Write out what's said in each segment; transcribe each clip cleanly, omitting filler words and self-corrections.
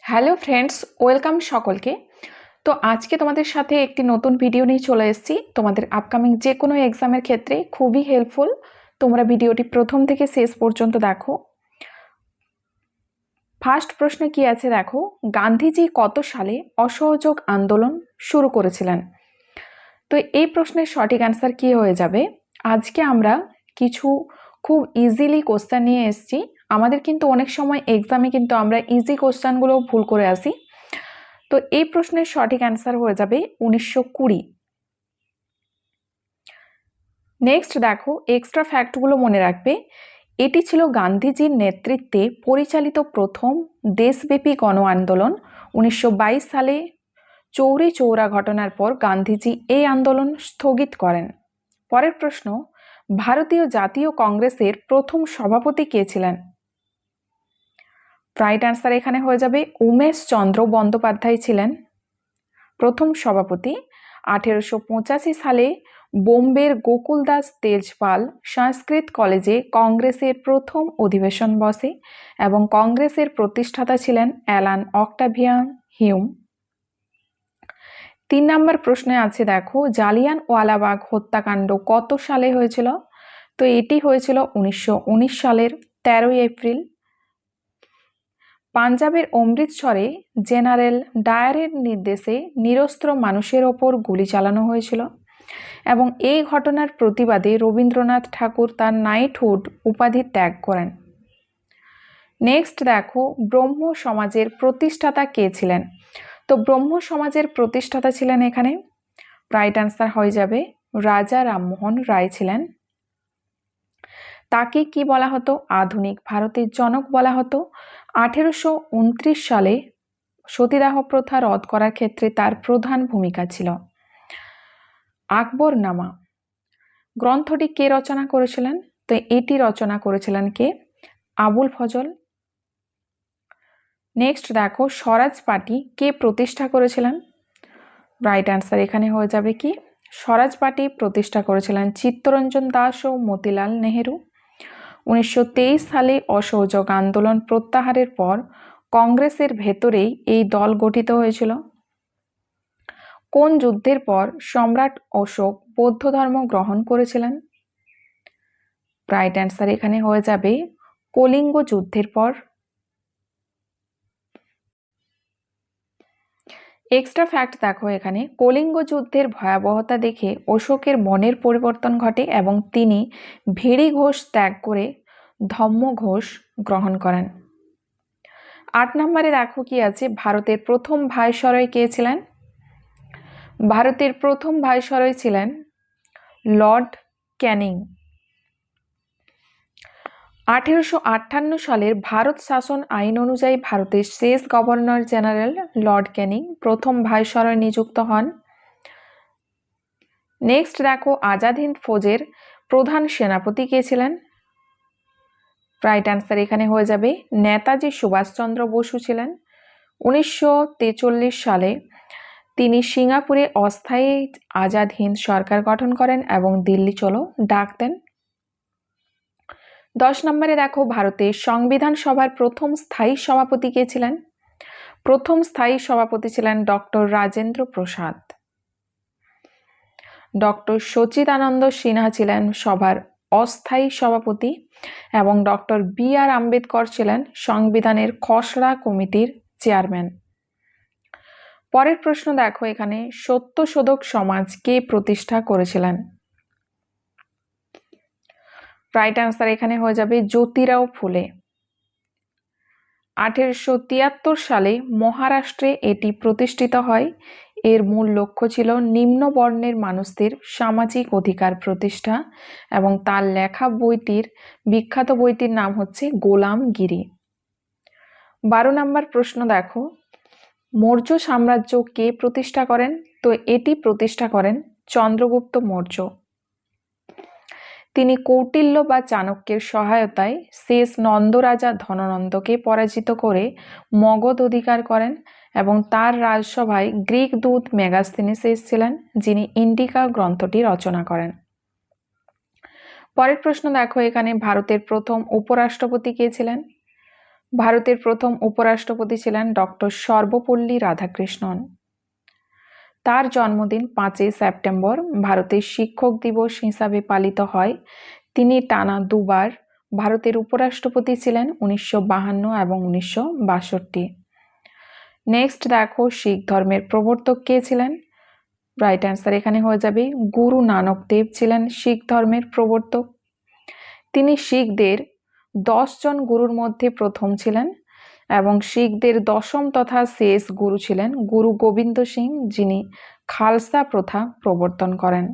Hello friends, welcome সকলকে। তো আজকে তোমাদের সাথে একটি নতুন ভিডিও নিয়ে চলে এসেছি। তোমাদের আপকামিং যে কোনো এক্সামের ক্ষেত্রে খুবই হেল্পফুল। তোমরা ভিডিওটি প্রথম থেকে শেষ পর্যন্ত দেখো। ফার্স্ট প্রশ্নে কি আছে দেখো, গান্ধীজি কত সালে অসহযোগ আন্দোলন শুরু করেছিলেন? তো এই প্রশ্নের সঠিক অ্যান্সার কি হয়ে যাবে? আজকে আমরা কিছু খুব ইজিলি কোশ্চেন নিয়ে এসেছি। আমাদের কিন্তু অনেক সময় এক্সামে কিন্তু আমরা ইজি কোশ্চেনগুলো ভুল করে আসি। তো এই প্রশ্নের সঠিক অ্যান্সার হয়ে যাবে 1920। নেক্সট দেখো, এক্সট্রা ফ্যাক্টগুলো মনে রাখবে। এটি ছিল গান্ধীজির নেতৃত্বে পরিচালিত প্রথম দেশব্যাপী গণ আন্দোলন। 1922 সালে চৌরি চৌরা ঘটনার পর গান্ধীজি এই আন্দোলন স্থগিত করেন। পরের প্রশ্ন, ভারতীয় জাতীয় কংগ্রেসের প্রথম সভাপতি কে ছিলেন? রাইট অ্যান্সার এখানে হয়ে যাবে উমেশ চন্দ্র বন্দ্যোপাধ্যায় ছিলেন প্রথম সভাপতি। 1885 সালে বোম্বের গোকুলদাস তেজপাল সংস্কৃত কলেজে কংগ্রেসের প্রথম অধিবেশন বসে এবং কংগ্রেসের প্রতিষ্ঠাতা ছিলেন অ্যালান অক্টাভিয়ান হিউম। 3 নম্বর প্রশ্নে আছে দেখো, জালিয়ানওয়ালাবাগ হত্যাকাণ্ড কত সালে হয়েছিল? তো এটি হয়েছিল 1919 সালের 13 এপ্রিল। পাঞ্জাবের অমৃতসরে জেনারেল ডায়ারের নির্দেশে নিরস্ত্র মানুষের ওপর গুলি চালানো হয়েছিল এবং এই ঘটনার প্রতিবাদে রবীন্দ্রনাথ ঠাকুর তার নাইটহুড উপাধি ত্যাগ করেন। নেক্সট দেখো, ব্রহ্ম সমাজের প্রতিষ্ঠাতা কে ছিলেন? তো ব্রহ্ম সমাজের প্রতিষ্ঠাতা ছিলেন এখানে রাইট অ্যান্সার হয়ে যাবে রাজা রামমোহন রায় ছিলেন। তাকে কি বলা হতো? আধুনিক ভারতের জনক বলা হতো। 1829 সালে সতীদাহ প্রথা রদ করার ক্ষেত্রে তার প্রধান ভূমিকা ছিল। আকবরনামা গ্রন্থটি কে রচনা করেছিলেন? তো এটি রচনা করেছিলেন কে? আবুল ফজল। নেক্সট দেখো, স্বরাজ পার্টি কে প্রতিষ্ঠা করেছিলেন? রাইট অ্যান্সার এখানে হয়ে যাবে কি স্বরাজ পার্টি প্রতিষ্ঠা করেছিলেন চিত্তরঞ্জন দাস ও মতিলাল নেহেরু। 1923 সালে অসহযোগ আন্দোলন প্রত্যাহারের পর কংগ্রেসের ভেতরেই এই দল গঠিত হয়েছিল। কোন যুদ্ধের পর সম্রাট অশোক বৌদ্ধ ধর্ম গ্রহণ করেছিলেন? রাইট অ্যান্সার এখানে হয়ে যাবে কলিঙ্গ যুদ্ধের পর। এক্সট্রা ফ্যাক্ট দেখো, এখানে কলিঙ্গ যুদ্ধের ভয়াবহতা দেখে অশোকের মনের পরিবর্তন ঘটে এবং তিনি ভেড়ি ঘোষ ত্যাগ করে ধম্ম ঘোষ গ্রহণ করেন। 8 নম্বরে দেখো কি আছে, ভারতের প্রথম ভাইসরয় কে ছিলেন? ভারতের প্রথম ভাইসরয় ছিলেন লর্ড ক্যানিং। 1858 সালের ভারত শাসন আইন অনুযায়ী ভারতের শেষ গভর্নর জেনারেল লর্ড ক্যানিং প্রথম ভাইসরয় নিযুক্ত হন। নেক্সট দেখো, আজাদ হিন্দ ফৌজের প্রধান সেনাপতি কে ছিলেন? রাইট অ্যান্সার এখানে হয়ে যাবে নেতাজি সুভাষচন্দ্র বসু ছিলেন। 1943 সালে তিনি সিঙ্গাপুরে অস্থায়ী আজাদ হিন্দ সরকার গঠন করেন এবং দিল্লি চলো ডাক দেন। 10 নম্বরে দেখো, ভারতের সংবিধান সভার প্রথম স্থায়ী সভাপতি কে ছিলেন? প্রথম স্থায়ী সভাপতি ছিলেন ডক্টর রাজেন্দ্র প্রসাদ। ডক্টর সচিদানন্দ সিনহা ছিলেন সভার অস্থায়ী সভাপতি এবং ডক্টর বি.আর. আম্বেদকর ছিলেন সংবিধানের খসড়া কমিটির চেয়ারম্যান। পরের প্রশ্ন দেখো, এখানে সত্যশোধক সমাজ কে প্রতিষ্ঠা করেছিলেন? রাইট অ্যান্সার এখানে হয়ে যাবে জ্যোতিরাও ফুলে। 1873 সালে মহারাষ্ট্রে এটি প্রতিষ্ঠিত হয়। এর মূল লক্ষ্য ছিল নিম্ন বর্ণের মানুষদের সামাজিক অধিকার প্রতিষ্ঠা এবং তার লেখা বিখ্যাত বইটির নাম হচ্ছে গোলামগিরি। 12 নম্বর প্রশ্ন দেখো, মৌর্য সাম্রাজ্য কে প্রতিষ্ঠা করেন? তো এটি প্রতিষ্ঠা করেন চন্দ্রগুপ্ত মৌর্য। তিনি কৌটিল্য বা চাণক্যের সহায়তায় শেষ নন্দরাজা ধননন্দকে পরাজিত করে মগধ অধিকার করেন এবং তার রাজসভায় গ্রিক দূত মেগাস্থিনিস এসেছিলেন, যিনি ইন্ডিকা গ্রন্থটি রচনা করেন। পরের প্রশ্ন দেখো, এখানে ভারতের প্রথম উপরাষ্ট্রপতি কে ছিলেন? ভারতের প্রথম উপরাষ্ট্রপতি ছিলেন ডক্টর সর্বপল্লী রাধাকৃষ্ণন। তার জন্মদিন 5ই সেপ্টেম্বর ভারতের শিক্ষক দিবস হিসাবে পালিত হয়। তিনি টানা দুবার ভারতের উপরাষ্ট্রপতি ছিলেন, 1952 এবং 1962। নেক্সট দেখো, শিখ ধর্মের প্রবর্তক কে ছিলেন? রাইট অ্যান্সার এখানে হয়ে যাবে গুরু নানক দেব ছিলেন শিখ ধর্মের প্রবর্তক। তিনি শিখদের 10 জন গুরুর মধ্যে প্রথম ছিলেন এবং শিখদের দশম তথা শেষ গুরু ছিলেন গুরু গোবিন্দ সিং, যিনি খালসা প্রথা প্রবর্তন করেন।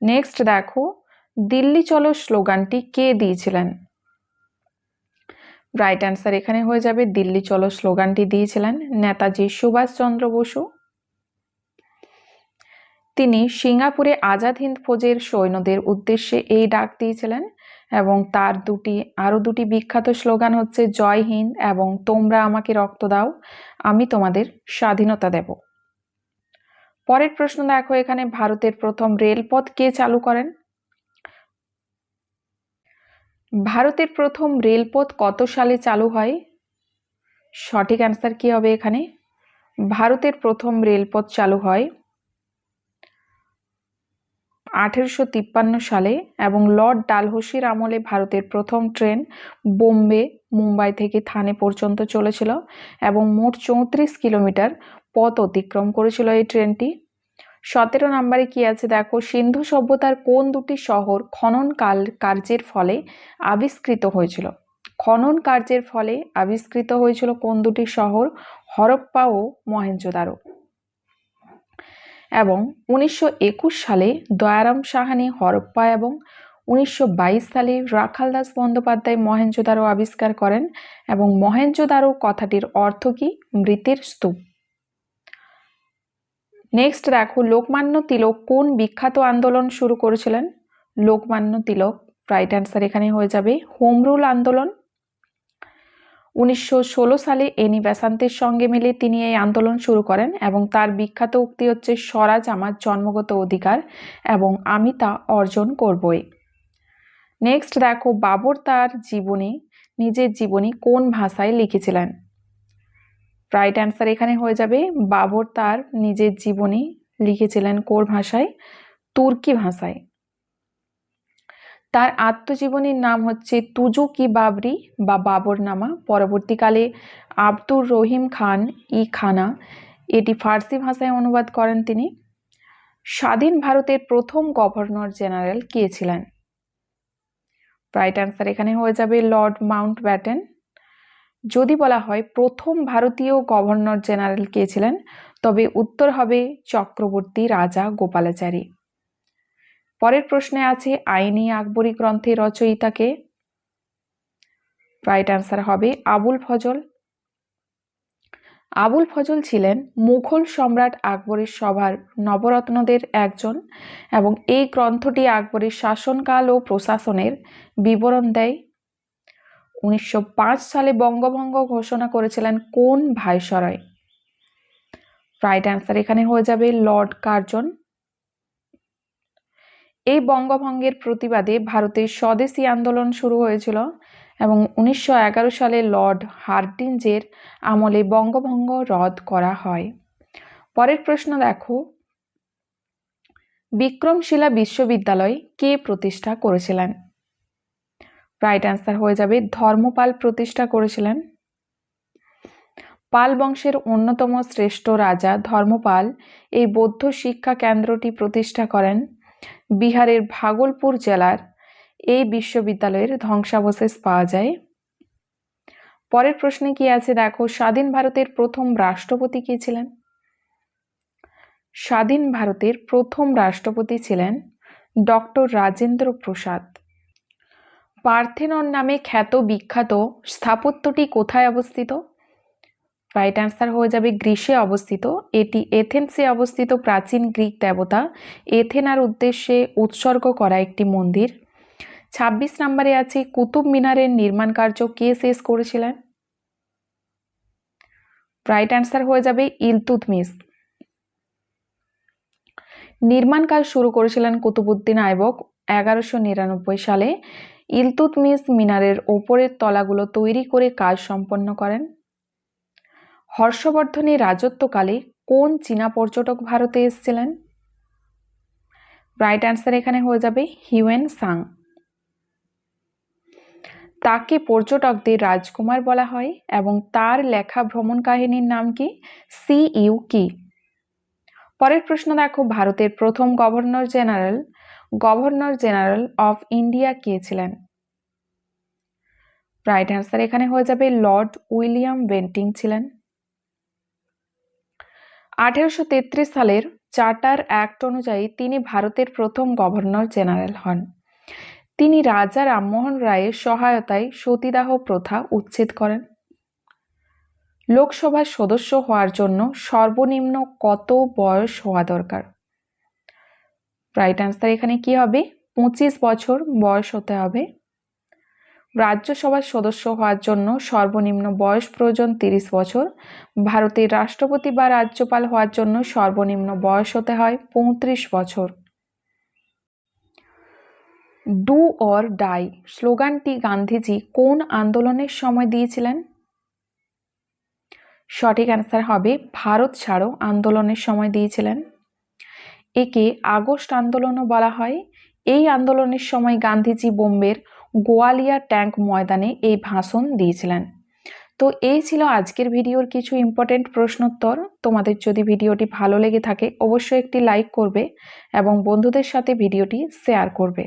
নেক্সট দেখো, দিল্লি চলো স্লোগানটি কে দিয়েছিলেন? রাইট অ্যান্সার এখানে হয়ে যাবে দিল্লি চলো স্লোগানটি দিয়েছিলেন নেতাজি সুভাষচন্দ্র বসু। তিনি সিঙ্গাপুরে আজাদ হিন্দ ফৌজের সৈন্যদের উদ্দেশ্যে এই ডাক দিয়েছিলেন এবং তার আরও দুটি বিখ্যাত স্লোগান হচ্ছে জয় হিন্দ এবং তোমরা আমাকে রক্ত দাও, আমি তোমাদের স্বাধীনতা দেব। পরের প্রশ্ন দেখো, এখানে ভারতের প্রথম রেলপথ কে চালু করেন? ভারতের প্রথম রেলপথ কত সালে চালু হয়? সঠিক অ্যান্সার কি হবে এখানে? ভারতের প্রথম রেলপথ চালু হয় 1853 সালে এবং লর্ড ডালহৌসির আমলে ভারতের প্রথম ট্রেন বোম্বে মুম্বাই থেকে থানে পর্যন্ত চলেছিল এবং মোট 34 কিলোমিটার পথ অতিক্রম করেছিল এই ট্রেনটি। 17 নম্বরে কি আছে দেখো, সিন্ধু সভ্যতার কোন দুটি শহর খনন কার্যের ফলে আবিষ্কৃত হয়েছিল? খনন কার্যের ফলে আবিষ্কৃত হয়েছিল কোন দুটি শহর? হরপ্পা ও মহেঞ্জোদারো। এবং 1921 সালে দয়ারাম সাহানি হরপ্পা এবং 1922 সালে রাখালদাস বন্দ্যোপাধ্যায় মহেঞ্জোদারো আবিষ্কার করেন এবং মহেঞ্জোদারো কথাটির অর্থ কি? মৃতের স্তূপ। নেক্সট দেখো, লোকমান্য তিলক কোন বিখ্যাত আন্দোলন শুরু করেছিলেন? লোকমান্য তিলক, রাইট অ্যান্সার এখানে হয়ে যাবে হোম রুল আন্দোলন। 1916 সালে এনি বেসান্তের সঙ্গে মিলে তিনি এই আন্দোলন শুরু করেন এবং তার বিখ্যাত উক্তি হচ্ছে স্বরাজ আমার জন্মগত অধিকার এবং আমি তা অর্জন করবই। নেক্সট দেখো, বাবর তার নিজের জীবনী কোন ভাষায় লিখেছিলেন? রাইট অ্যান্সার এখানে হয়ে যাবে বাবর তার নিজের জীবনী লিখেছিলেন কোন ভাষায়? তুর্কি ভাষায়। তার আত্মজীবনীর নাম হচ্ছে তুজু কি বাবরি বা বাবরনামা। পরবর্তীকালে আব্দুর রহিম খান খানা এটি ফার্সি ভাষায় অনুবাদ করেন তিনি। স্বাধীন ভারতের প্রথম গভর্নর জেনারেল কে ছিলেন? রাইট অ্যান্সার এখানে হয়ে যাবে লর্ড মাউন্টব্যাটেন। যদি বলা হয় প্রথম ভারতীয় গভর্নর জেনারেল কে ছিলেন, তবে উত্তর হবে চক্রবর্তী রাজা গোপালাচারী। পরের প্রশ্নে আছে আইনি আকবরী গ্রন্থের রচয়িতা কে? রাইট অ্যান্সার হবে আবুল ফজল। আবুল ফজল ছিলেন মুঘল সম্রাট আকবরের সভার নবরত্নদের একজন এবং এই গ্রন্থটি আকবরের শাসনকাল ও প্রশাসনের বিবরণ দেয়। 1905 সালে বঙ্গভঙ্গ ঘোষণা করেছিলেন কোন ভাইসরয়? রাইট অ্যান্সার এখানে হয়ে যাবে লর্ড কার্জন। এই বঙ্গভঙ্গের প্রতিবাদে ভারতের স্বদেশী আন্দোলন শুরু হয়েছিল এবং 1911 সালে লর্ড হার্ডিঞ্জের আমলে বঙ্গভঙ্গ রদ করা হয়। পরের প্রশ্ন দেখো, বিক্রমশিলা বিশ্ববিদ্যালয় কে প্রতিষ্ঠা করেছিলেন? রাইট অ্যান্সার হয়ে যাবে ধর্মপাল প্রতিষ্ঠা করেছিলেন। পাল বংশের অন্যতম শ্রেষ্ঠ রাজা ধর্মপাল এই বৌদ্ধ শিক্ষা কেন্দ্রটি প্রতিষ্ঠা করেন। বিহারের ভাগলপুর জেলার এই বিশ্ববিদ্যালয়ের ধ্বংসাবশেষ পাওয়া যায়। পরের প্রশ্নে কি আছে দেখো, স্বাধীন ভারতের প্রথম রাষ্ট্রপতি কে ছিলেন? স্বাধীন ভারতের প্রথম রাষ্ট্রপতি ছিলেন ডক্টর রাজেন্দ্র প্রসাদ। পার্থেনন নামে খ্যাত বিখ্যাত স্থাপত্যটি কোথায় অবস্থিত? রাইট অ্যান্সার হয়ে যাবে গ্রিসে অবস্থিত। এটি এথেন্সে অবস্থিত প্রাচীন গ্রিক দেবতা এথেনার উদ্দেশ্যে উৎসর্গ করা একটি মন্দির। 26 নম্বরে আছে কুতুব মিনারের নির্মাণ কার্য কে শেষ করেছিলেন? রাইট অ্যান্সার হয়ে যাবে ইলতুৎমিশ। নির্মাণ কাজ শুরু করেছিলেন কুতুবউদ্দিন আইবক 1199 সালে। ইলতুৎমিশ মিনারের ওপরের তলাগুলো তৈরি করে কাজ সম্পন্ন করেন? হর্ষবর্ধনের রাজত্বকালে কোন চীনা পর্যটক ভারতে এসেছিলেন? রাইট অ্যান্সার এখানে হয়ে যাবে হিউয়েন সাং। তাকে পর্যটকদের রাজকুমার বলা হয় এবং তার লেখা ভ্রমণ কাহিনীর নাম কি? সিইউ কি? পরের প্রশ্ন দেখো, ভারতের প্রথম গভর্নর জেনারেল অফ ইন্ডিয়া কে ছিলেন? রাইট অ্যান্সার এখানে হয়ে যাবে লর্ড উইলিয়াম বেন্টিং ছিলেন। 1833 সালের চার্টার অ্যাক্ট অনুযায়ী তিনি ভারতের প্রথম গভর্নর জেনারেল হন। তিনি রাজা রামমোহন রায়ের সহায়তায় সতীদাহ প্রথা উচ্ছেদ করেন। লোকসভার সদস্য হওয়ার জন্য সর্বনিম্ন কত বয়স হওয়া দরকার? রাইট অ্যান্সার এখানে কি হবে? 25 বছর বয়স হতে হবে। রাজ্যসভার সদস্য হওয়ার জন্য সর্বনিম্ন বয়স প্রয়োজন 30 বছর। ভারতের রাষ্ট্রপতি বা রাজ্যপাল হওয়ার জন্য সর্বনিম্ন বয়স হতে হয় 35 বছর। ডু অর ডাই স্লোগানটি গান্ধীজি কোন আন্দোলনের সময় দিয়েছিলেন? সঠিক অ্যান্সার হবে ভারত ছাড়ো আন্দোলনের সময় দিয়েছিলেন। একে আগস্ট আন্দোলনও বলা হয়। এই আন্দোলনের সময় গান্ধীজি বোম্বের গোয়ালিয়া ট্যাঙ্ক ময়দানে এই ভাষণ দিয়েছিলেন। তো এই ছিল আজকের ভিডিওর কিছু ইম্পর্টেন্ট প্রশ্নোত্তর। তোমাদের যদি ভিডিওটি ভালো লেগে থাকে অবশ্যই একটি লাইক করবে এবং বন্ধুদের সাথে ভিডিওটি শেয়ার করবে।